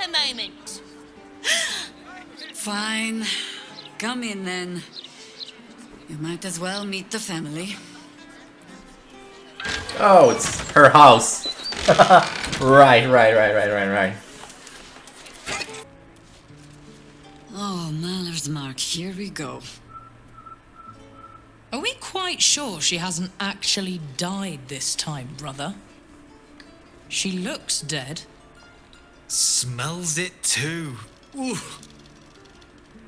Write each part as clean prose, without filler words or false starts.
the moment. Fine. Come in then. You might as well meet the family. Oh, it's her house. Right. Oh, Maller's Mark, here we go. Are we quite sure she hasn't actually died this time, brother? She looks dead. Smells it too. Ooh.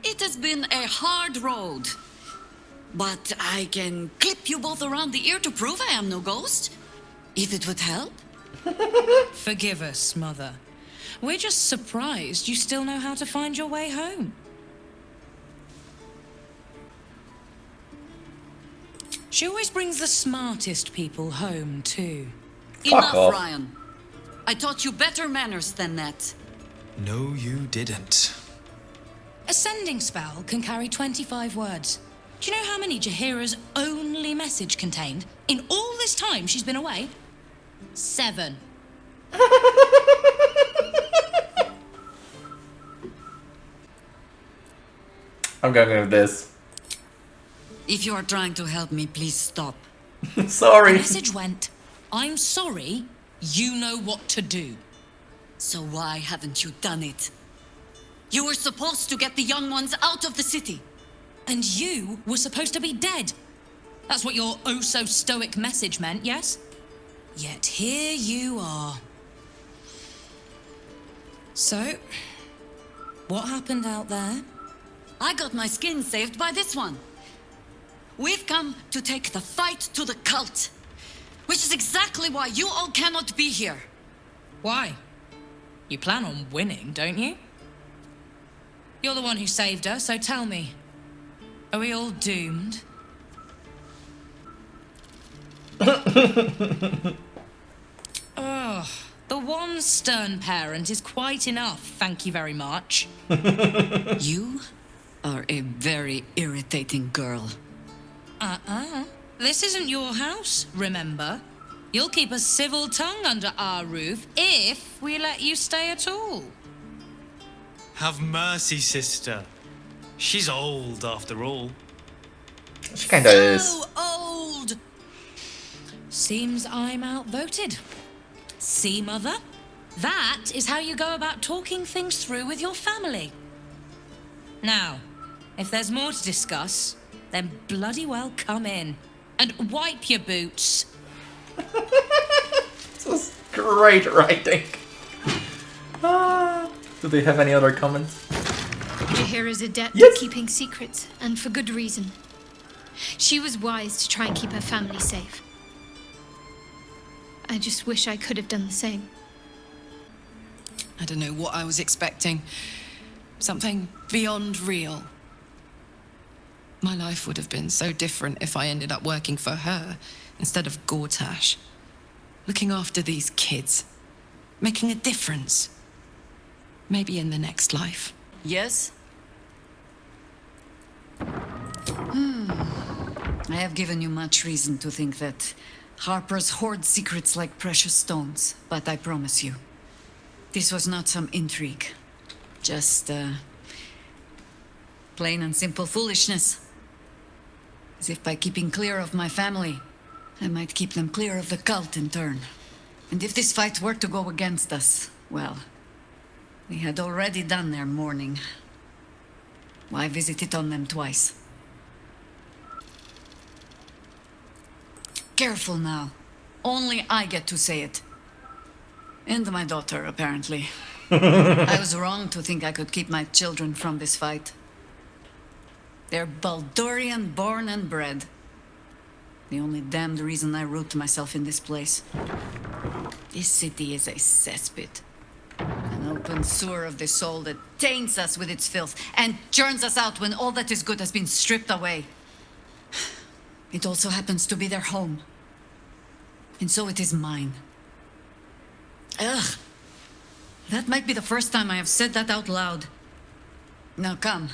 It has been a hard road. But I can clip you both around the ear to prove I am no ghost. If it would help. Forgive us, Mother. We're just surprised you still know how to find your way home. She always brings the smartest people home, too. Enough, off. Ryan. I taught you better manners than that. No, you didn't. A sending spell can carry 25 words. Do you know how many Jaheira's only message contained? In all this time she's been away? 7. I'm going with this. If you are trying to help me, please stop. The Sorry. message went, I'm sorry, you know what to do. So why haven't you done it? You were supposed to get the young ones out of the city. And you were supposed to be dead. That's what your oh-so-stoic message meant, yes? Yet here you are. So, what happened out there? I got my skin saved by this one. We've come to take the fight to the cult. Which is exactly why you all cannot be here. Why? You plan on winning, don't you? You're the one who saved her, so tell me. Are we all doomed? Oh, the one stern parent is quite enough, thank you very much. You are a very irritating girl. This isn't your house, remember? You'll keep a civil tongue under our roof if we let you stay at all. Have mercy, sister. She's old, after all. She kinda is. So old! Seems I'm outvoted. See, Mother? That is how you go about talking things through with your family. Now, if there's more to discuss, then bloody well come in. And wipe your boots. This was great writing. Do they have any other comments? Jaheira's adept Yes. at keeping secrets, and for good reason. She was wise to try and keep her family safe. I just wish I could have done the same. I don't know what I was expecting. Something beyond real. My life would have been so different if I ended up working for her instead of Gortash. Looking after these kids. Making a difference. Maybe in the next life. Yes? I have given you much reason to think that Harper's hoard secrets like precious stones, but I promise you, this was not some intrigue. Just, plain and simple foolishness. As if by keeping clear of my family, I might keep them clear of the cult in turn. And if this fight were to go against us, well, we had already done their mourning. Why visit it on them twice? Careful now. Only I get to say it. And my daughter, apparently. I was wrong to think I could keep my children from this fight. They're Baldurian born and bred. The only damned reason I root myself in this place. This city is a cesspit. An open sewer of the soul that taints us with its filth and churns us out when all that is good has been stripped away. It also happens to be their home. And so it is mine. Ugh. That might be the first time I have said that out loud. Now come.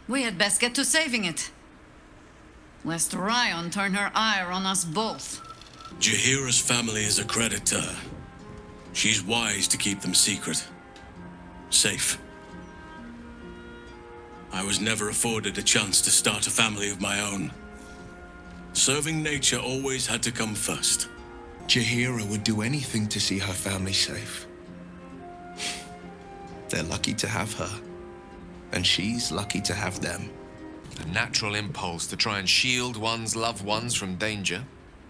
We had best get to saving it. Lest Ryan turn her ire on us both. Jaheira's family is a creditor. She's wise to keep them secret. safe. I was never afforded a chance to start a family of my own. Serving nature always had to come first. Jaheira would do anything to see her family safe. They're lucky to have her, and she's lucky to have them. A natural impulse to try and shield one's loved ones from danger,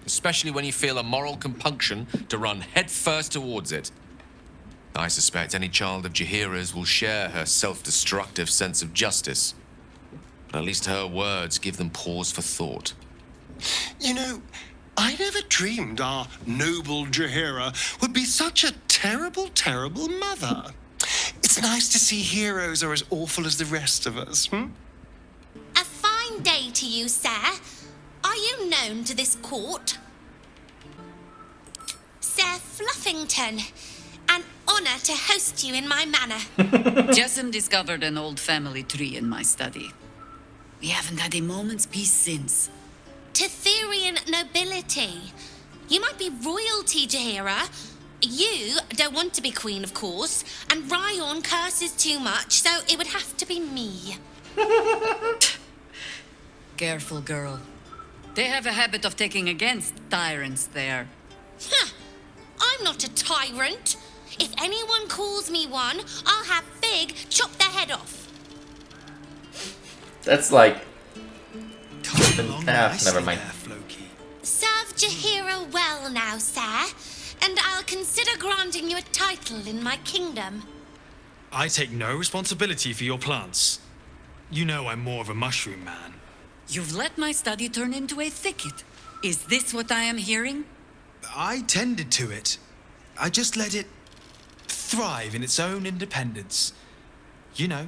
especially when you feel a moral compunction to run headfirst towards it. I suspect any child of Jaheira's will share her self-destructive sense of justice. But at least her words give them pause for thought. You know, I never dreamed our noble Jaheira would be such a terrible, terrible mother. It's nice to see heroes are as awful as the rest of us, A fine day to you, sir. Are you known to this court? Sir Fluffington. An honor to host you in my manor. Jessamine discovered an old family tree in my study. We haven't had a moment's peace since. Tetherian nobility. You might be royalty, Jaheira. You don't want to be queen, of course, and Ryon curses too much, so it would have to be me. Careful, girl. They have a habit of taking against tyrants there. I'm not a tyrant. If anyone calls me one, I'll have Fig chop their head off. That's like... Coming along nicely never mind. there, Floki. Serve Jaheira well now, sir, and I'll consider granting you a title in my kingdom. I take no responsibility for your plants. You know I'm more of a mushroom man. You've let my study turn into a thicket. Is this what I am hearing? I tended to it. I just let it thrive in its own independence. You know,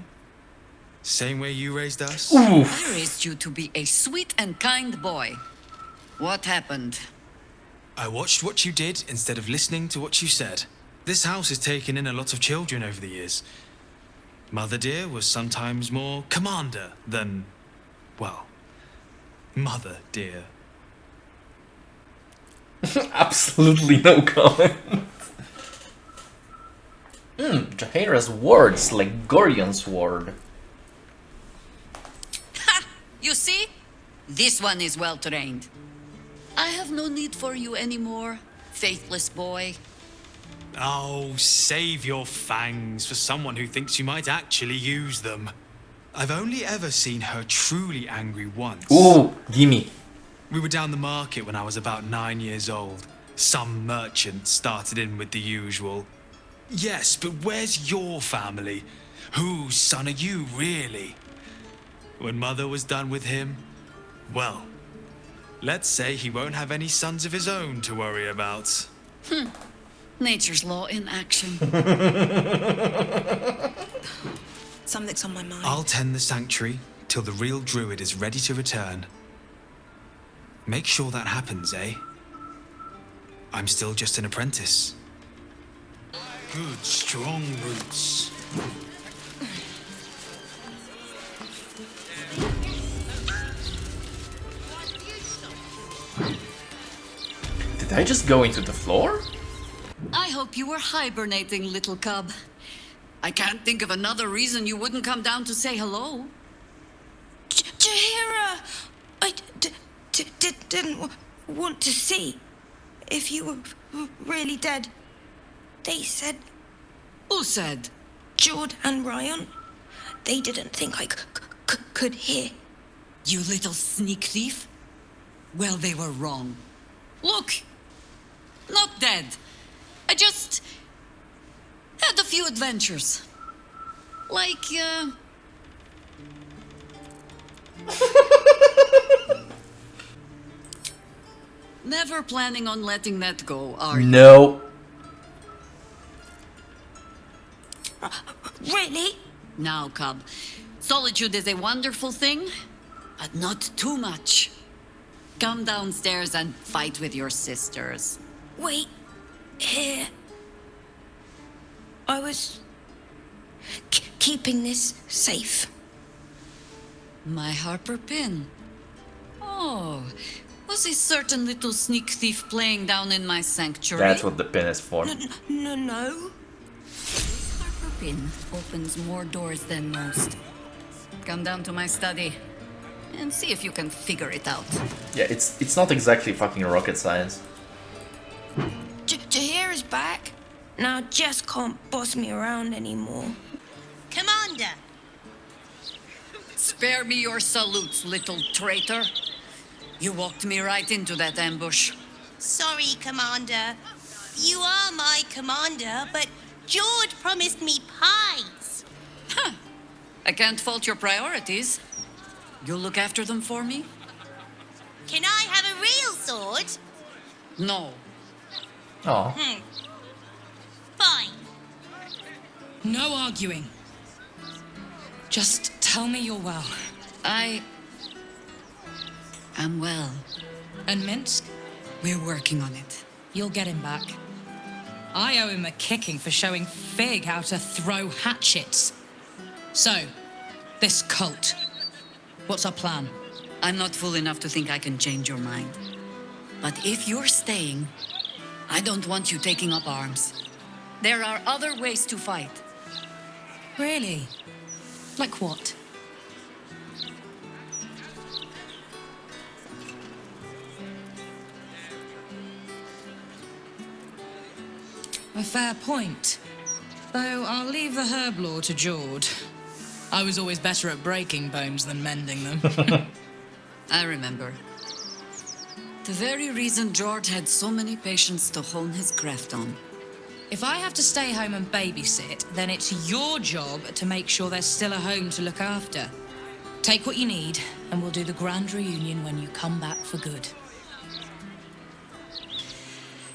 same way you raised us. I raised you to be a sweet and kind boy. What happened? I watched what you did instead of listening to what you said. This house has taken in a lot of children over the years. Mother dear was sometimes more commander than, well, mother dear. Absolutely no comment. Jaheira's words like Gorion's word. Ha! You see? This one is well trained. I have no need for you anymore, faithless boy. Oh, save your fangs for someone who thinks you might actually use them. I've only ever seen her truly angry once. Ooh, gimme. We were down the market when I was about 9 years old. Some merchant started in with the usual. Yes, but where's your family? Whose son are you, really? When Mother was done with him, well, let's say he won't have any sons of his own to worry about. Nature's law in action. Something's on my mind. I'll tend the sanctuary till the real druid is ready to return. Make sure that happens, eh? I'm still just an apprentice. Good, strong roots. Did I just go into the floor? I hope you were hibernating, little cub. I can't think of another reason you wouldn't come down to say hello. Jaheira! I didn't want to see if you were really dead. They said... Who said? Jord and Ryon. They didn't think I could hear. You little sneak thief. Well, they were wrong. Look! Not dead. I just... had a few adventures. Like, Never planning on letting that go, are you? No. Really? Now, cub. Solitude is a wonderful thing, but not too much. Come downstairs and fight with your sisters. Wait. Here. I was... keeping this safe. My Harper pin. Oh, was a certain little sneak thief playing down in my sanctuary? That's what the pin is for. No. This Harper spin opens more doors than most. Come down to my study and see if you can figure it out. Yeah, it's not exactly fucking rocket science. Jaheira's back. Now Jess can't boss me around anymore. Commander! Spare me your salutes, little traitor. You walked me right into that ambush. Sorry, Commander. You are my commander, but George promised me pies. Huh. I can't fault your priorities. You'll look after them for me? Can I have a real sword? No. Oh. Fine. No arguing. Just tell me you're well. I am well. And Minsk? We're working on it. You'll get him back. I owe him a kicking for showing Fig how to throw hatchets. So, this cult. What's our plan? I'm not fool enough to think I can change your mind. But if you're staying, I don't want you taking up arms. There are other ways to fight. Really? Like what? A fair point. Though I'll leave the herb lore to Jord. I was always better at breaking bones than mending them. I remember. The very reason George had so many patients to hone his craft on. If I have to stay home and babysit, then it's your job to make sure there's still a home to look after. Take what you need, and we'll do the grand reunion when you come back for good.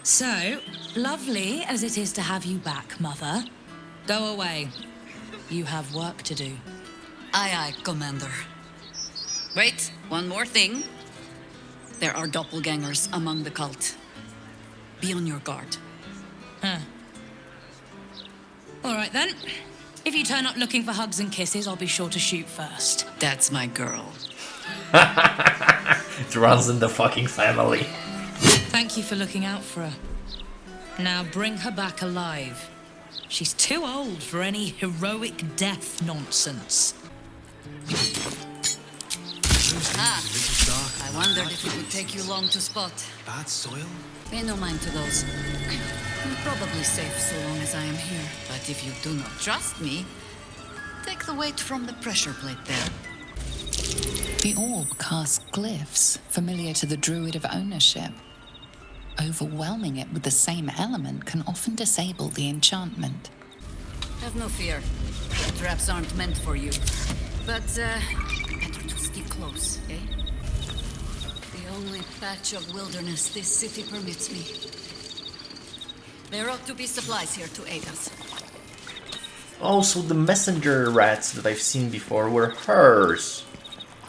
So, lovely as it is to have you back, Mother, go away. You have work to do. Aye, aye, Commander. Wait, one more thing. There are doppelgangers among the cult. Be on your guard. Huh. All right, then. If you turn up looking for hugs and kisses, I'll be sure to shoot first. That's my girl. It runs in the fucking family. Thank you for looking out for her. Now bring her back alive. She's too old for any heroic death nonsense. I wondered if it would take you long to spot. Bad soil? Pay no mind to those. You're probably safe so long as I am here. But if you do not trust me, take the weight from the pressure plate there. The orb casts glyphs familiar to the druid of ownership. Overwhelming it with the same element can often disable the enchantment. Have no fear. The traps aren't meant for you. But, better to stick close, eh? The only patch of wilderness this city permits me. There ought to be supplies here to aid us. Also, the messenger rats that I've seen before were hers.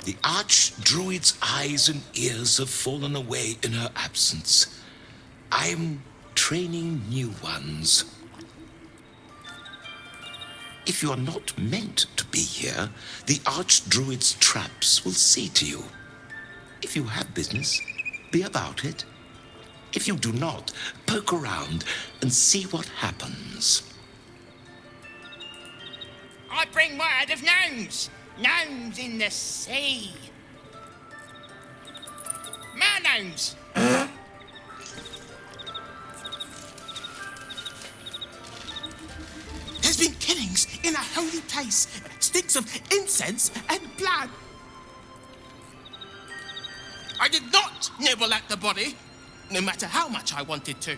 The Archdruid's eyes and ears have fallen away in her absence. I'm training new ones. If you are not meant to be here, the Archdruid's traps will see to you. If you have business, be about it. If you do not, poke around and see what happens. I bring word of gnomes. Gnomes in the sea. Mer-gnomes. There's been killings in a holy place. Stinks of incense and blood. I did not nibble at the body, no matter how much I wanted to.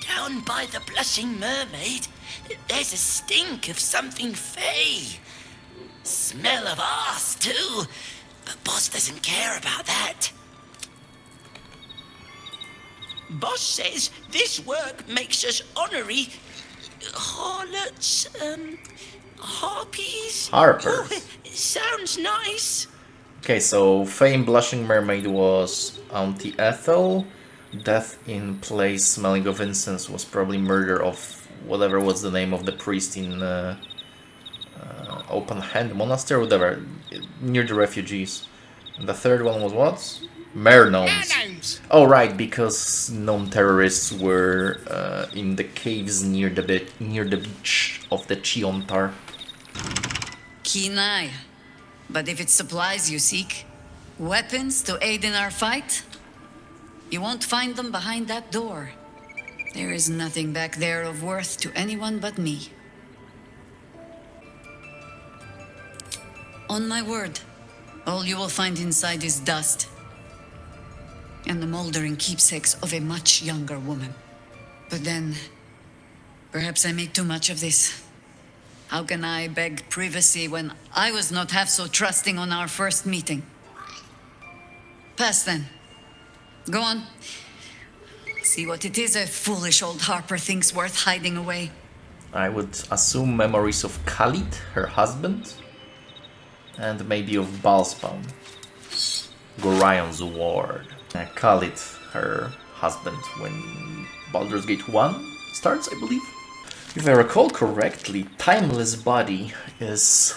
Down by the Blushing Mermaid, there's a stink of something fey. Smell of arse, too. But Boss doesn't care about that. Boss says this work makes us honorary harlots, harpies. Harpers. Oh, sounds nice. Okay, so Fame Blushing Mermaid was Auntie Ethel. Death in place smelling of incense was probably murder of whatever was the name of the priest in Open Hand Monastery, whatever, near the refugees. And the third one was what? Mergnomes. Oh right, because gnome terrorists were in the caves near the beach of the Chiontar. Keen eye. But if it's supplies you seek, weapons to aid in our fight, you won't find them behind that door. There is nothing back there of worth to anyone but me. On my word, all you will find inside is dust. And the moldering keepsakes of a much younger woman. But then, perhaps I make too much of this. How can I beg privacy when I was not half so trusting on our first meeting? Pass then. Go on. See what it is a foolish old Harper thinks worth hiding away. I would assume memories of Khalid, her husband, and maybe of Balspawn, Gorion's ward. Khalid, her husband, when Baldur's Gate 1 starts, I believe. If I recall correctly, Timeless Body is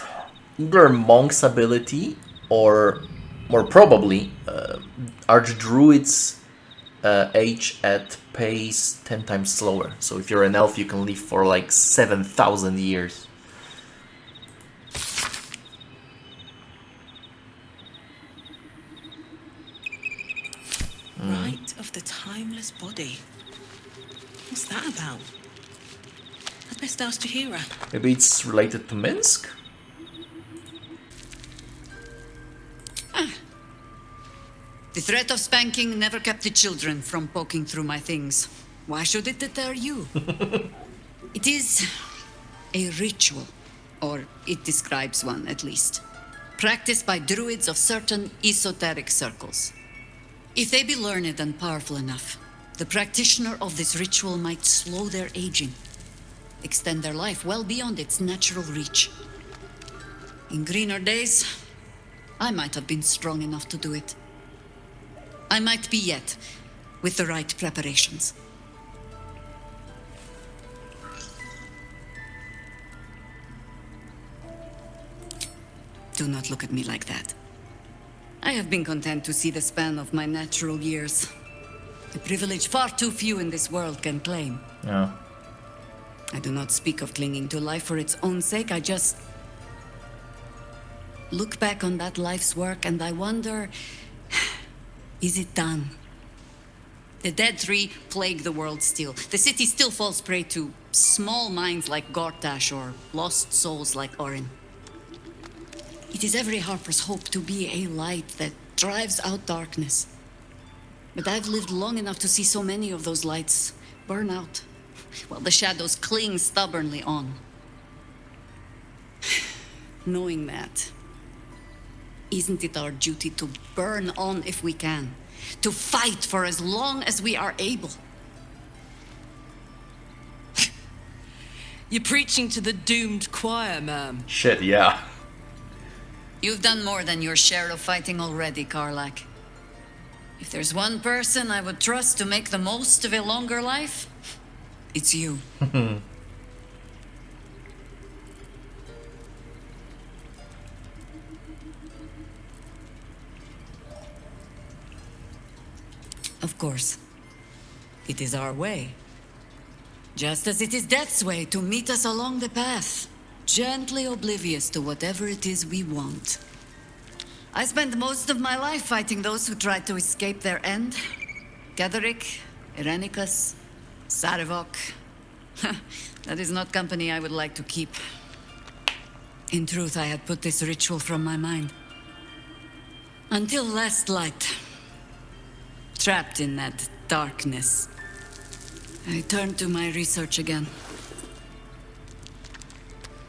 either Monk's ability or, more probably, Archdruid's age at pace 10 times slower. So if you're an elf, you can live for like 7,000 years. Rite of the Timeless Body. What's that about? I'd best ask Jaheira. Maybe it's related to Minsk? The threat of spanking never kept the children from poking through my things. Why should it deter you? It is a ritual, or it describes one at least, practiced by druids of certain esoteric circles. If they be learned and powerful enough, the practitioner of this ritual might slow their aging, extend their life well beyond its natural reach. In greener days, I might have been strong enough to do it. I might be yet, with the right preparations. Do not look at me like that. I have been content to see the span of my natural years. A privilege far too few in this world can claim. Yeah. I do not speak of clinging to life for its own sake, I just look back on that life's work and I wonder, is it done? The Dead Three plague the world still. The city still falls prey to small minds like Gortash or lost souls like Orin. It is every Harper's hope to be a light that drives out darkness. But I've lived long enough to see so many of those lights burn out, while the shadows cling stubbornly on. Knowing that, isn't it our duty to burn on if we can? To fight for as long as we are able? You're preaching to the doomed choir, ma'am. Shit, yeah. You've done more than your share of fighting already, Karlak. If there's one person I would trust to make the most of a longer life, it's you. Of course, it is our way. Just as it is Death's way to meet us along the path, gently oblivious to whatever it is we want. I spent most of my life fighting those who tried to escape their end. Ketheric, Irenicus, Sarevok. That is not company I would like to keep. In truth, I had put this ritual from my mind. Until last light. Trapped in that darkness, I turned to my research again.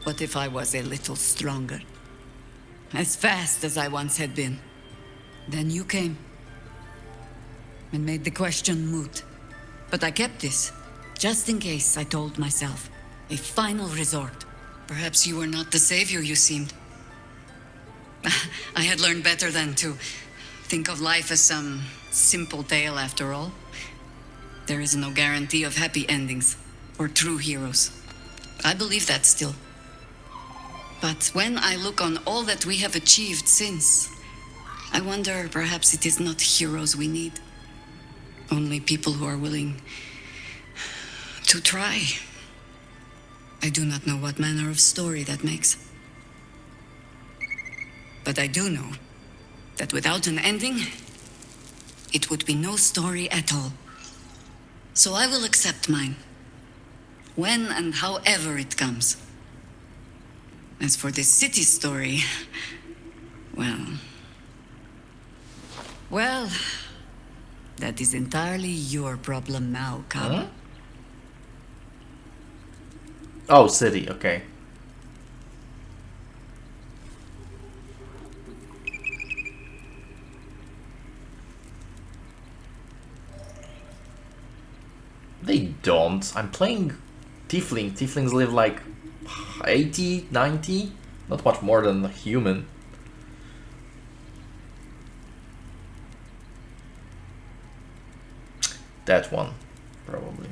What if I was a little stronger? As fast as I once had been. Then you came. And made the question moot. But I kept this, just in case, I told myself. A final resort. Perhaps you were not the savior you seemed. I had learned better than to think of life as some simple tale after all. There is no guarantee of happy endings, or true heroes. I believe that still. But when I look on all that we have achieved since, I wonder, perhaps it is not heroes we need. Only people who are willing to try. I do not know what manner of story that makes. But I do know that without an ending, it would be no story at all. So I will accept mine, when and however it comes. As for this city story, well, that is entirely your problem now, Cub. Huh? Oh, city, okay. They don't. I'm playing Tiefling. Tieflings live like 80, 90? Not much more than a human. That one, probably.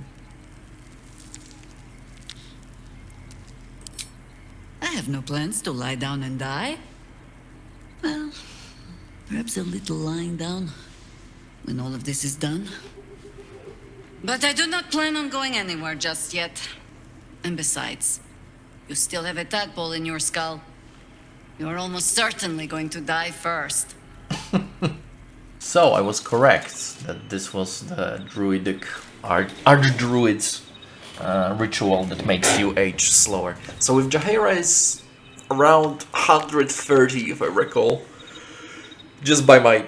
I have no plans to lie down and die. Well, perhaps a little lying down when all of this is done. But I do not plan on going anywhere just yet. And besides, you still have a tadpole in your skull. You are almost certainly going to die first. So I was correct that this was the druidic archdruid's ritual that makes you age slower. So if Jaheira is around 130, if I recall, just by my,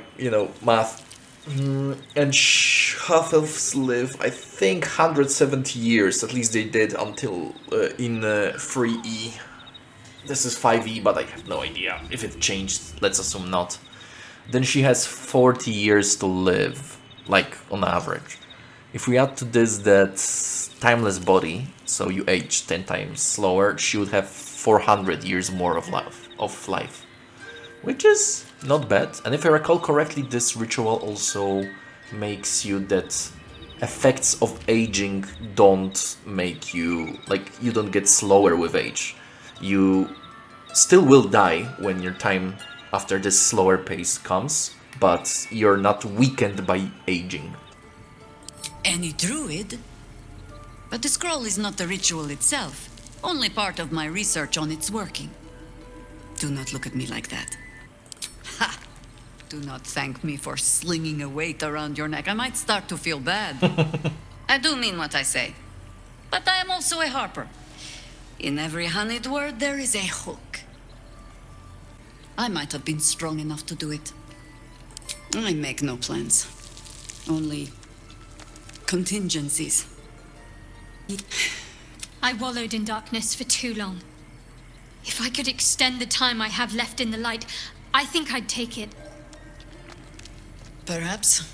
math, and half-elves live, I think, 170 years, at least they did until in 3E. This is 5E, but I have no idea if it changed, let's assume not. Then she has 40 years to live, like, on average. If we add to this that timeless body, so you age 10 times slower, she would have 400 years more of life. Which is not bad. And if I recall correctly, this ritual also makes you that effects of aging don't make you, like, you don't get slower with age. You still will die when your time after this slower pace comes, but you're not weakened by aging. Any druid? But the scroll is not the ritual itself, only part of my research on its working. Do not look at me like that. Ha! Do not thank me for slinging a weight around your neck. I might start to feel bad. I do mean what I say. But I am also a harper. In every honeyed word, there is a hook. I might have been strong enough to do it. I make no plans. Only contingencies. I wallowed in darkness for too long. If I could extend the time I have left in the light, I think I'd take it. Perhaps.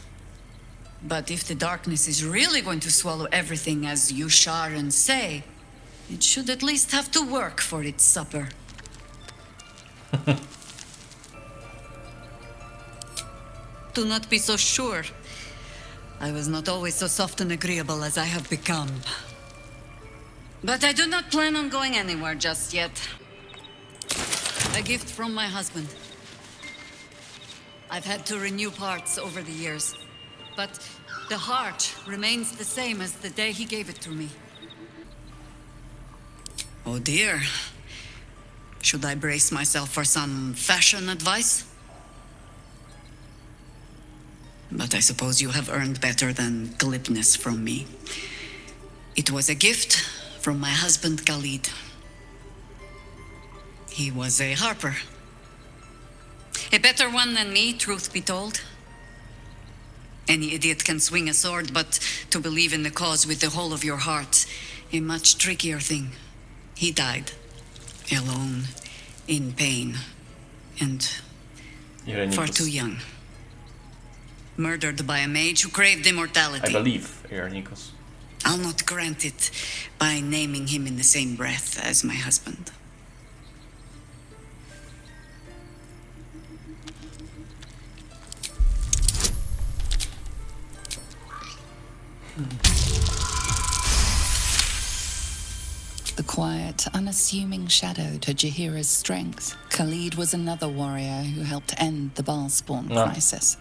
But if the darkness is really going to swallow everything as you Sharon say, it should at least have to work for its supper. Do not be so sure. I was not always so soft and agreeable as I have become. But I do not plan on going anywhere just yet. A gift from my husband. I've had to renew parts over the years, but the heart remains the same as the day he gave it to me. Oh dear. Should I brace myself for some fashion advice? But I suppose you have earned better than glibness from me. It was a gift from my husband Khalid. He was a harper. A better one than me, truth be told. Any idiot can swing a sword, but to believe in the cause with the whole of your heart, a much trickier thing. He died. Alone. In pain. And far too young. Murdered by a mage who craved immortality. I believe, Ionikos. I'll not grant it by naming him in the same breath as my husband. The quiet, unassuming shadow to Jaheira's strength, Khalid was another warrior who helped end the Balspawn crisis.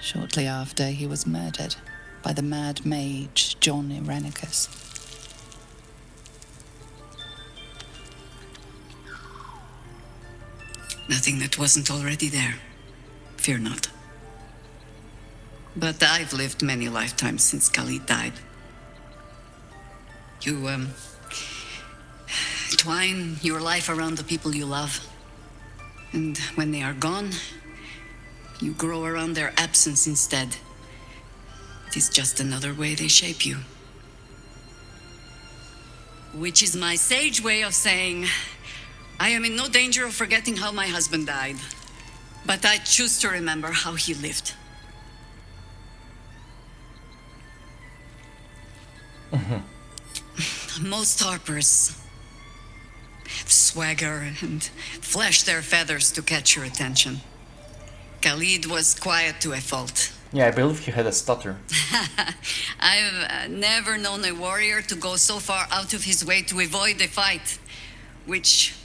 Shortly after, he was murdered by the mad mage John Irenicus. Nothing that wasn't already there. Fear not. But I've lived many lifetimes since Khalid died. You, twine your life around the people you love. And when they are gone, you grow around their absence instead. It is just another way they shape you. Which is my sage way of saying, I am in no danger of forgetting how my husband died. But I choose to remember how he lived. Most harpers swagger and flash their feathers to catch your attention. Khalid was quiet to a fault. Yeah, I believe he had a stutter. I've never known a warrior to go so far out of his way to avoid a fight, which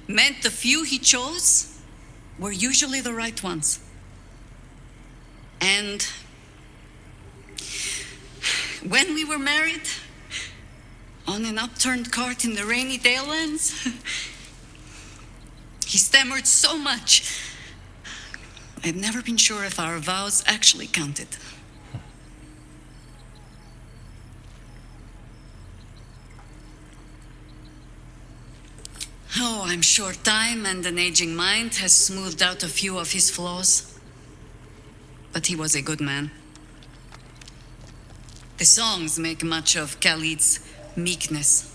meant the few he chose were usually the right ones. And when we were married, on an upturned cart in the rainy Dalelands, he stammered so much. I've never been sure if our vows actually counted. Oh, I'm sure time and an aging mind has smoothed out a few of his flaws. But he was a good man. The songs make much of Khalid's meekness.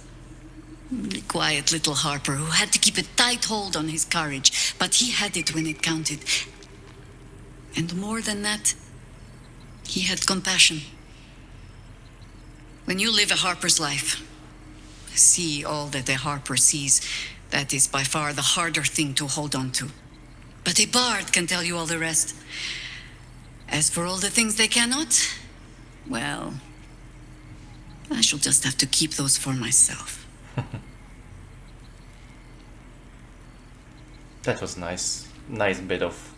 The quiet little harper who had to keep a tight hold on his courage, but he had it when it counted. And more than that, he had compassion. When you live a harper's life, see all that a harper sees, that is by far the harder thing to hold on to. But a bard can tell you all the rest. As for all the things they cannot, well, I shall just have to keep those for myself. That was nice. Nice bit of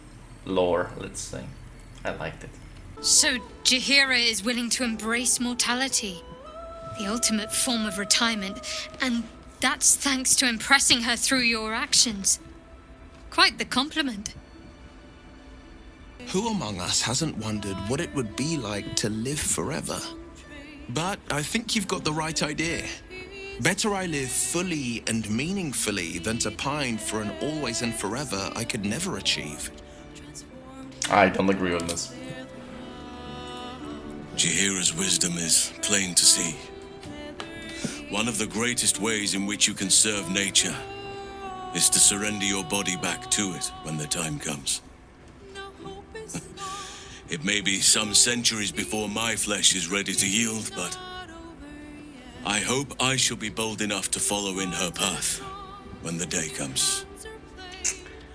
lore, let's say. I liked it. So Jaheira is willing to embrace mortality, the ultimate form of retirement, and that's thanks to impressing her through your actions. Quite the compliment. Who among us hasn't wondered what it would be like to live forever? But I think you've got the right idea. Better I live fully and meaningfully than to pine for an always and forever I could never achieve. I don't agree with this. Jaheira's wisdom is plain to see. One of the greatest ways in which you can serve nature is to surrender your body back to it when the time comes. It may be some centuries before my flesh is ready to yield, but I hope I shall be bold enough to follow in her path when the day comes.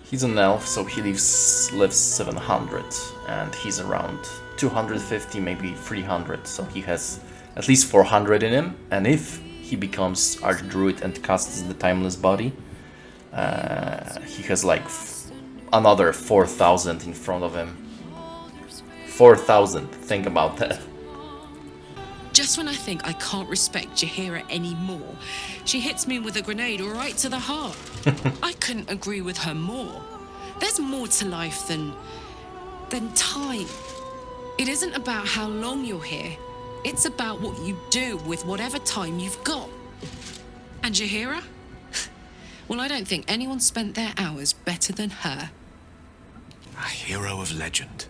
He's an elf, so he lives 700, and he's around 250, maybe 300, so he has at least 400 in him, and if he becomes Archdruid and casts the Timeless Body, he has like another 4,000 in front of him. 4,000, think about that. Just when I think I can't respect Jaheira anymore, she hits me with a grenade right to the heart. I couldn't agree with her more. There's more to life than time. It isn't about how long you're here. It's about what you do with whatever time you've got. And Jaheira? Well, I don't think anyone spent their hours better than her. A hero of legend,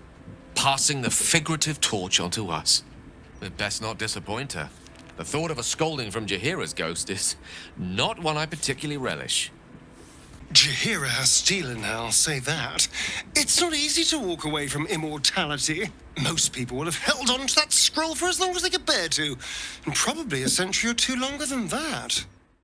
passing the figurative torch onto us. We'd best not disappoint her. The thought of a scolding from Jaheira's ghost is not one I particularly relish. Jaheira has steel in her, I'll say that. It's not easy to walk away from immortality. Most people would have held on to that scroll for as long as they could bear to, and probably a century or two longer than that.